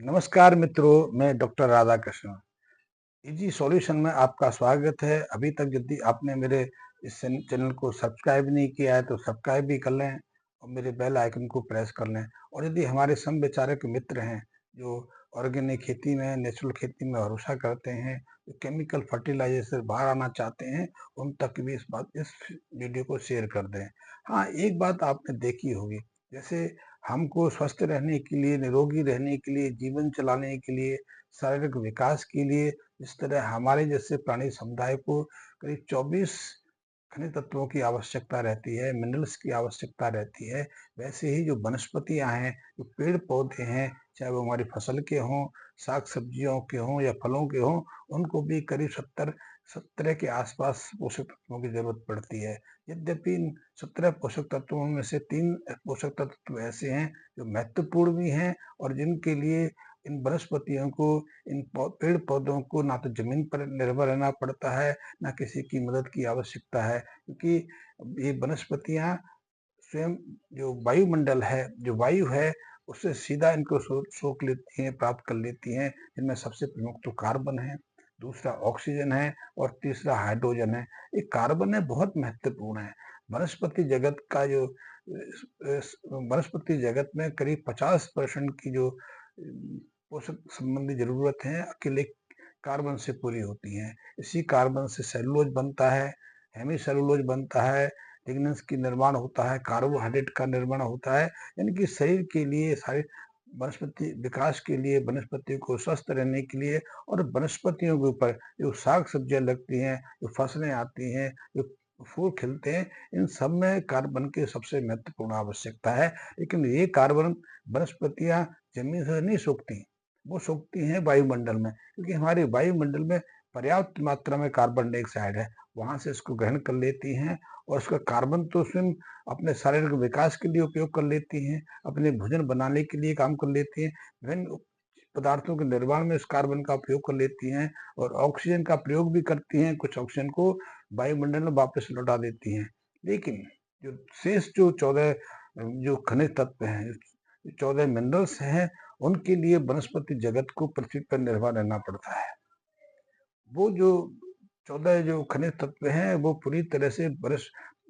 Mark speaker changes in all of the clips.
Speaker 1: नमस्कार मित्रों, मैं डॉक्टर राधाकृष्ण। इजी सॉल्यूशन में आपका स्वागत है। अभी तक यदि आपने मेरे इस चैनल को सब्सक्राइब नहीं किया है तो सब्सक्राइब भी कर लें और मेरे बेल आइकन को प्रेस कर लें। और यदि हमारे समविचारक मित्र हैं जो ऑर्गेनिक खेती में, नेचुरल खेती में भरोसा करते हैं, जो केमिकल फर्टिलाइजर से बाहर आना चाहते हैं, उन तक भी इस वीडियो को शेयर कर दें। हाँ, एक बात आपने देखी होगी, जैसे हमको स्वस्थ रहने के लिए, निरोगी रहने के लिए, जीवन चलाने के लिए, शारीरिक विकास के लिए, इस तरह हमारे जैसे प्राणी समुदाय को करीब 24 खनिज तत्वों की आवश्यकता रहती है, मिनरल्स की आवश्यकता रहती है। वैसे ही जो वनस्पतियां हैं, जो पेड़ पौधे हैं, चाहे वो हमारी फसल के हों, साग सब्जियों के हों या फलों के हों, उनको भी करीब 17 के आसपास पोषक तत्वों की जरूरत पड़ती है। यद्यपि इन 17 पोषक तत्वों में से 3 पोषक तत्व ऐसे हैं जो महत्वपूर्ण भी हैं और जिनके लिए इन वनस्पतियों को, इन पेड़ पौधों को ना तो जमीन पर निर्भर रहना पड़ता है, ना किसी की मदद की आवश्यकता है, क्योंकि ये वनस्पतियां स्वयं जो वायुमंडल है, जो वायु है, उससे सीधा इनको सोख लेती हैं, प्राप्त कर लेती हैं। जिनमें सबसे प्रमुख तो कार्बन है, दूसरा ऑक्सीजन है और तीसरा हाइड्रोजन है। ये कार्बन है बहुत महत्वपूर्ण है। वनस्पति जगत का जो वनस्पति जगत में करीब 50% की जो पोषक संबंधी जरूरत है अकेले कार्बन से पूरी होती हैं। इसी कार्बन से सेलुलोज बनता है, हेमी सेलुलोज बनता है, लिग्नेंस की निर्माण होता है, कार्बोहाइड्रेट का निर्माण होता है। यानी कि शरीर के लिए, सारे वनस्पति विकास के लिए, वनस्पति को स्वस्थ रहने के लिए और वनस्पतियों के ऊपर जो साग सब्जियां लगती हैं, जो फसलें आती हैं, जो फूल खिलते हैं, इन सब में कार्बन की सबसे महत्वपूर्ण आवश्यकता है। लेकिन ये कार्बन वनस्पतियां जमीन से नहीं सोखती, वो सोखती हैं वायुमंडल में, क्योंकि हमारे वायुमंडल में पर्याप्त मात्रा में कार्बन डाइऑक्साइड है। वहां से इसको ग्रहण कर लेती हैं और उसका कार्बन तो स्वयं अपने शारीरिक विकास के लिए उपयोग कर लेती हैं, अपने भोजन बनाने के लिए काम कर लेती हैं, विभिन्न पदार्थों के निर्माण में इस कार्बन का उपयोग कर लेती हैं और ऑक्सीजन का प्रयोग भी करती हैं। कुछ ऑक्सीजन को वायुमंडल में वापस लौटा देती हैं। लेकिन जो शेष जो 14 जो खनिज तत्व हैं, 14 मिनरल्स हैं, उनके लिए वनस्पति जगत को पृथ्वी पर निर्भर रहना पड़ता है। वो जो 14 जो खनिज तत्व हैं, वो पूरी तरह से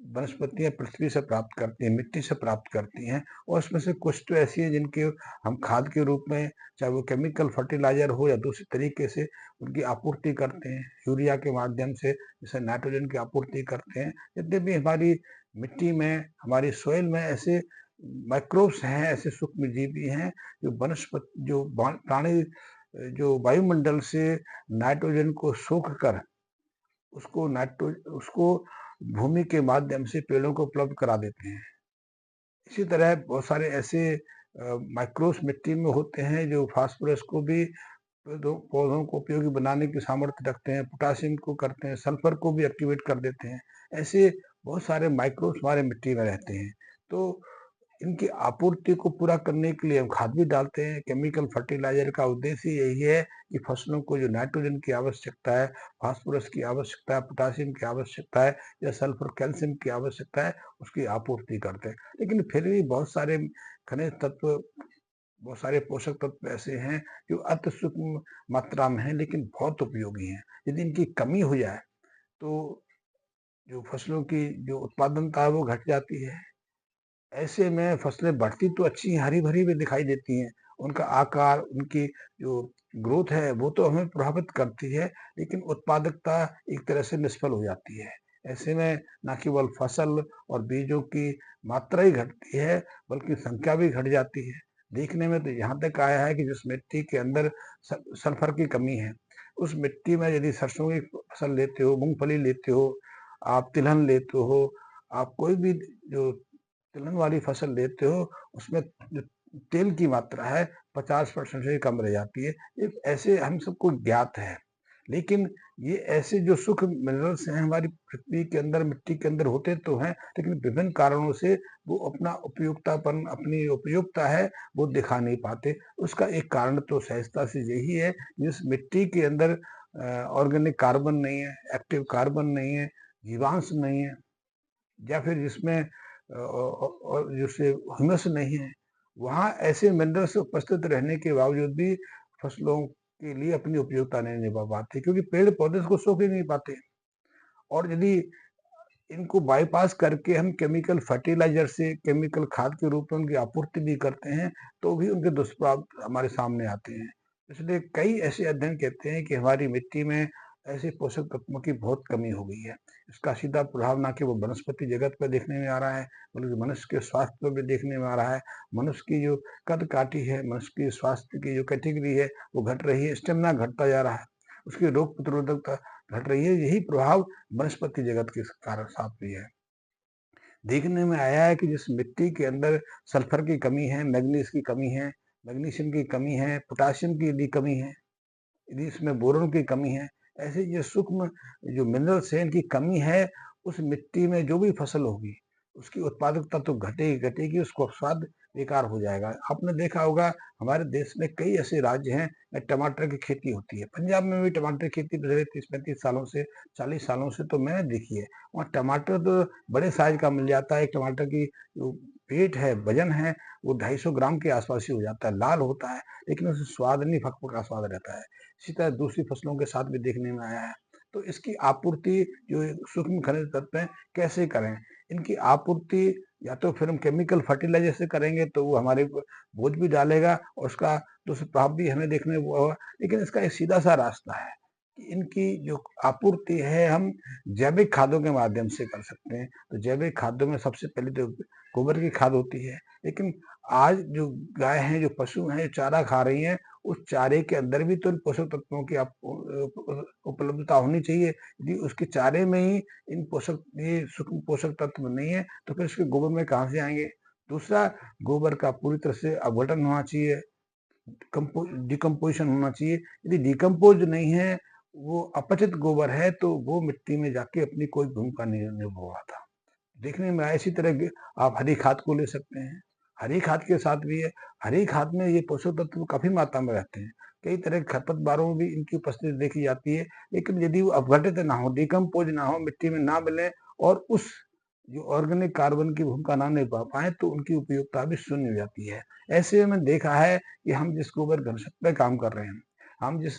Speaker 1: वनस्पतियां पृथ्वी से प्राप्त करती हैं, मिट्टी से प्राप्त करती हैं। और उसमें से कुछ तो ऐसी है जिनके हम खाद के रूप में, चाहे वो केमिकल फर्टिलाइजर हो या दूसरे तरीके से उनकी आपूर्ति करते हैं, यूरिया के माध्यम से, जैसे नाइट्रोजन की आपूर्ति करते हैं। यद्यपि हमारी मिट्टी में, हमारी सोइल में ऐसे माइक्रोब्स हैं, ऐसे सूक्ष्म जीवी हैं जो वनस्पति, जो प्राणी, जो वायुमंडल से नाइट्रोजन को सोख कर उसको भूमि के माध्यम से पेड़ों को उपलब्ध करा देते हैं। इसी तरह बहुत सारे ऐसे माइक्रोब्स मिट्टी में होते हैं जो फास्फोरस को भी पौधों को उपयोगी बनाने की सामर्थ्य रखते हैं, पोटासियम को करते हैं, सल्फर को भी एक्टिवेट कर देते हैं। ऐसे बहुत सारे माइक्रोब्स हमारे मिट्टी में रहते हैं। तो इनकी आपूर्ति को पूरा करने के लिए हम खाद भी डालते हैं। केमिकल फर्टिलाइजर का उद्देश्य यही है कि फसलों को जो नाइट्रोजन की आवश्यकता है, फास्फोरस की आवश्यकता है, पोटासियम की आवश्यकता है या सल्फर कैल्शियम की आवश्यकता है, उसकी आपूर्ति करते हैं। लेकिन फिर भी बहुत सारे खनिज तत्व, बहुत सारे पोषक तत्व ऐसे हैं जो अति सूक्ष्म मात्रा में हैं लेकिन बहुत उपयोगी हैं। यदि इनकी कमी हो जाए तो जो फसलों की जो उत्पादनता है वो घट जाती है। ऐसे में फसलें बढ़ती तो अच्छी हैं, हरी-भरी भी दिखाई देती हैं। उनका आकार, उनकी जो ग्रोथ है, वो तो हमें प्रभावित करती है, लेकिन उत्पादकता एक तरह से निष्फल हो जाती है। ऐसे में न केवल फसल और बीजों की मात्रा ही घटती है, बल्कि संख्या भी घट जाती है। देखने में तो यहाँ तक आया है कि जिस मिट्टी के अंदर सल्फर की कमी है, उस मिट्टी में यदि सरसों की फसल लेते हो, मूँगफली लेते हो, आप तिलहन लेते हो, आप कोई भी जो तिलहन वाली फसल लेते हो, उसमें जो तेल की मात्रा है 50% से कम रह जाती है। ये ऐसे हम सबको ज्ञात है। लेकिन ये ऐसे जो सूक्ष्म मिनरल्स हैं हमारी पृथ्वी के अंदर, मिट्टी के अंदर होते तो हैं, लेकिन विभिन्न कारणों से वो अपना उपयुक्तापन, अपनी उपयोगिता है, वो दिखा नहीं पाते। उसका एक कारण तो सहजता से यही है, जिस मिट्टी के अंदर ऑर्गेनिक कार्बन नहीं है, एक्टिव कार्बन नहीं है, जीवांश नहीं है, या फिर जिसमें और जैसे ह्यूमस नहीं है, वहाँ ऐसे मिनरल्स उपस्थित रहने के बावजूद भी फसलों के लिए अपनी उपयोगिता नहीं निभा पाते, क्योंकि पेड़ पौधे उसको सोख ही नहीं पाते। और यदि इनको बाईपास करके हम केमिकल फर्टिलाइजर से, केमिकल खाद के रूप में उनकी आपूर्ति भी करते हैं, तो भी उनके दुष्प्रभाव हमारे सामने आते हैं। इसलिए कई ऐसे अध्ययन कहते हैं कि हमारी मिट्टी में ऐसे पोषक तत्वों की बहुत कमी हो गई है। इसका सीधा प्रभाव ना केवल वनस्पति जगत पर देखने में आ रहा है, बल्कि मनुष्य के स्वास्थ्य पर भी देखने में आ रहा है। मनुष्य की जो कद-काठी है, मनुष्य की स्वास्थ्य की जो कैटेगरी है, वो घट रही है, स्टेमिना घटता जा रहा है, उसकी रोग प्रतिरोधकता घट रही है। यही प्रभाव वनस्पति जगत के कारण साथ भी है। देखने में आया है कि जिस मिट्टी के अंदर सल्फर की कमी है, मैग्नीज की कमी है, मैग्नीशियम की कमी है, पोटाशियम की यदि कमी है, यदि इसमें बोरोन की कमी है, ऐसे ये सूक्ष्म जो मिनरल्स हैं इनकी कमी है, उस मिट्टी में जो भी फसल होगी उसकी उत्पादकता तो घटेगी घटेगी, उसको स्वाद बेकार हो जाएगा। आपने देखा होगा हमारे देश में कई ऐसे राज्य हैं टमाटर की खेती होती है। पंजाब में भी टमाटर की खेती पिछले 30-35 सालों से, 40 सालों से तो मैंने देखी है। वहाँ टमाटर तो बड़े साइज का मिल जाता है। एक टमाटर की जो वेट है, वजन है, वो 250 ग्राम के आसपास ही हो जाता है। लाल होता है, लेकिन उसमें स्वाद नहीं, फकफका स्वाद रहता है। इसी तरह दूसरी फसलों के साथ भी देखने में आया है। तो इसकी आपूर्ति जो सूक्ष्म खनिज तत्व हैं कैसे करें? इनकी आपूर्ति या तो फिर हम केमिकल फर्टिलाइजर से करेंगे तो वो हमारे ऊपर बोझ भी डालेगा और उसका दुष्प्रभाव भी हमें देखने को होगा। लेकिन इसका एक सीधा सा रास्ता है कि इनकी जो आपूर्ति है हम जैविक खादों के माध्यम से कर सकते हैं। तो जैविक खादों में सबसे पहले तो गोबर की खाद होती है। लेकिन आज जो गाय हैं, जो पशु हैं, जो चारा खा रही हैं, उस चारे के अंदर भी तो इन पोषक तत्वों की उपलब्धता होनी चाहिए। यदि उसके चारे में ही इन ये सूक्ष्म पोषक तत्व नहीं है तो फिर इसके गोबर में कहाँ से आएंगे? दूसरा, गोबर का पूरी तरह से अपघटन होना चाहिए, डिकम्पोजिशन होना चाहिए। यदि डिकम्पोज नहीं है, वो अपचित गोबर है, तो वो मिट्टी में जाके अपनी कोई भूमिका नहीं निभाता। देखने में आया। इसी तरह आप हरी खाद को ले सकते हैं। हरी खाद के साथ भी है, हरी खाद में ये पोषक तत्व काफी मात्रा में रहते हैं। कई तरह के खरपतवारों में भी इनकी उपस्थिति देखी जाती है। लेकिन यदि वो अपघटित ना हो, डिकम्पोज ना हो, मिट्टी में ना मिले और उस जो ऑर्गेनिक कार्बन की भूमिका ना निभा पाए, तो उनकी उपयोगिता भी शून्य हो जाती है। ऐसे में देखा है कि हम जिस गोबर घनशत पे काम कर रहे हैं, हम जिस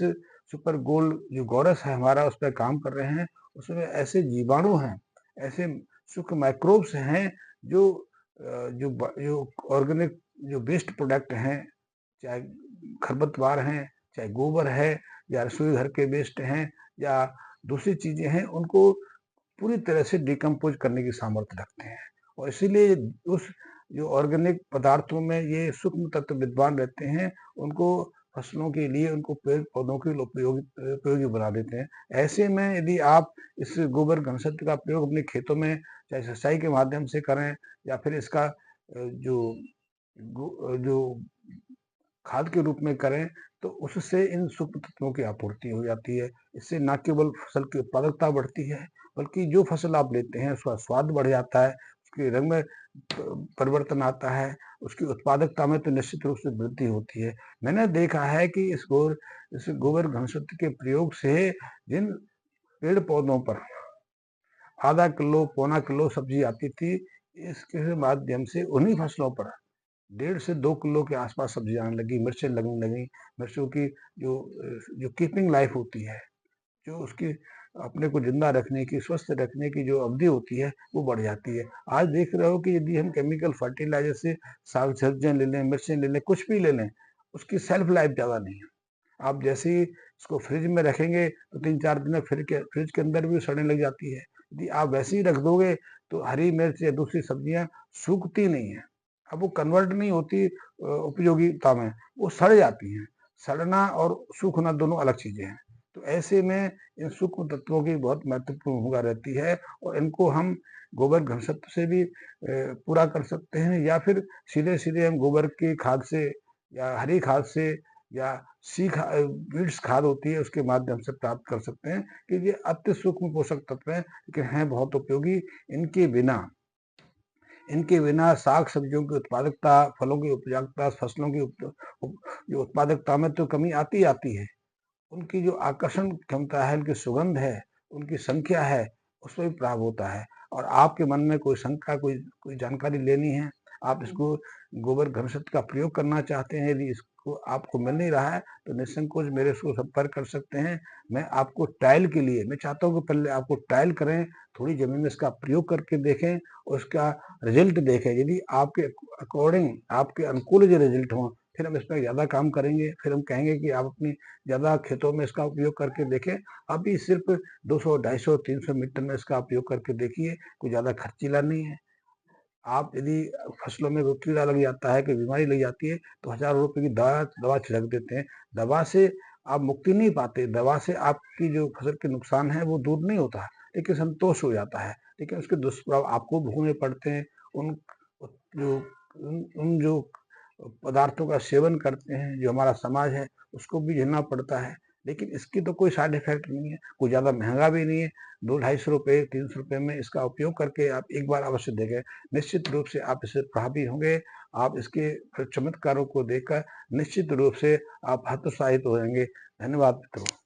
Speaker 1: सुपर गोल्ड जो गौरस है हमारा उस पर काम कर रहे हैं, उसमें ऐसे जीवाणु हैं, ऐसे सूक्ष्म माइक्रोब्स हैं जो जो ऑर्गेनिक जो वेस्ट प्रोडक्ट हैं, चाहे खरपतवार हैं, चाहे गोबर है, या रसोई घर के वेस्ट हैं, या दूसरी चीजें हैं, उनको पूरी तरह से डिकम्पोज करने की सामर्थ्य रखते हैं। और इसीलिए उस जो ऑर्गेनिक पदार्थों में ये सूक्ष्म तत्व विद्वान रहते हैं, उनको फसलों के लिए, उनको पेड़ पौधों के लिए उपयोगी बना देते हैं। ऐसे में यदि आप इस गोबर घनशक्ति का प्रयोग अपने खेतों में चाहे सिंचाई के माध्यम से करें, या फिर इसका जो जो खाद के रूप में करें, तो उससे इन सूक्ष्म तत्वों की आपूर्ति हो जाती है। इससे न केवल फसल की उत्पादकता बढ़ती है, बल्कि जो फसल आप लेते हैं उसका स्वाद बढ़ जाता है, उसके रंग में परिवर्तन आता है, उसकी उत्पादकता में तो निश्चित रूप से वृद्धि होती है। मैंने देखा है कि इस गोबर घनशक्ति के प्रयोग से जिन पेड़ पौधों पर आधा किलो, पौना किलो सब्जी आती थी, इसके माध्यम से उन्हीं फसलों पर 1.5 से 2 किलो के आसपास सब्जी आने लगी, मिर्चें लगने लगी। मिर्चों की जो जो कीपिंग लाइफ होती है, जो उसकी अपने को जिंदा रखने की, स्वस्थ रखने की जो अवधि होती है, वो बढ़ जाती है। आज देख रहे हो कि यदि हम केमिकल फर्टिलाइजर से साग सब्जियां ले लें, मिर्चें ले लें, कुछ भी ले लें, उसकी सेल्फ लाइफ ज्यादा नहीं है। आप जैसे ही इसको फ्रिज में रखेंगे तो 3-4 दिन में फ्रिज के अंदर भी सड़ने लग जाती है। यदि आप वैसे ही रख दोगे तो हरी मिर्च या दूसरी सब्जियां सूखती नहीं है, अब वो कन्वर्ट नहीं होती उपयोगिता में, वो सड़ जाती हैं। सड़ना और सूखना दोनों अलग चीजें हैं। तो ऐसे में इन सूक्ष्म तत्वों की बहुत महत्वपूर्ण भूमिका रहती है, और इनको हम गोबर घनशक्ति से भी पूरा कर सकते हैं, या फिर सीधे सीधे हम गोबर की खाद से, या हरी खाद से, या बीड्स खाद होती है उसके माध्यम से प्राप्त कर सकते हैं। कि ये अति सूक्ष्म पोषक तत्व हैं, लेकिन हैं बहुत उपयोगी। इनके बिना इनके बिना साग सब्जियों की उत्पादकता, फलों की उपजागता, फसलों की जो उत्पादकता में तो कमी आती आती है। उनकी जो आकर्षण क्षमता है, उनकी सुगंध है, उनकी संख्या है, उसमें भी प्रभाव होता है। और आपके मन में कोई शंका, कोई कोई जानकारी लेनी है, आप इसको गोबर घनशत का प्रयोग करना चाहते हैं, यदि इसको आपको मिल नहीं रहा है तो निसंकोच मेरे से संपर्क कर सकते हैं। मैं आपको ट्रायल के लिए मैं चाहता हूँ कि पहले आपको ट्रायल करें, थोड़ी ज़मीन में इसका प्रयोग करके देखें, उसका रिजल्ट देखें। यदि आपके अकॉर्डिंग आपके अनुकूल जो रिजल्ट हों, फिर हम इस पर ज़्यादा काम करेंगे। फिर हम कहेंगे कि आप अपनी ज़्यादा खेतों में इसका उपयोग करके देखें। अभी सिर्फ 200, 250, 300 मीटर में इसका उपयोग करके देखिए, कोई ज़्यादा खर्चीला नहीं है। आप यदि फसलों में कोई कीड़ा लग जाता है, कोई बीमारी लग जाती है, तो हज़ारों रुपए की दवा छिड़क देते हैं। दवा से आप मुक्ति नहीं पाते, दवा से आपकी जो फसल के नुकसान है वो दूर नहीं होता है, लेकिन संतोष हो जाता है। लेकिन उसके दुष्प्रभाव आपको भोगने पड़ते हैं। उन जो उन जो पदार्थों का सेवन करते हैं, जो हमारा समाज है, उसको भी झेलना पड़ता है। लेकिन इसकी तो कोई साइड इफ़ेक्ट नहीं है, कोई ज़्यादा महँगा भी नहीं है। 2 ₹250 ₹300 में इसका उपयोग करके आप एक बार अवश्य देखें। निश्चित रूप से आप इससे प्रभावी होंगे। आप इसके चमत्कारों को देखकर निश्चित रूप से आप हतोत्साहित हो जाएँगे। धन्यवाद मित्रों।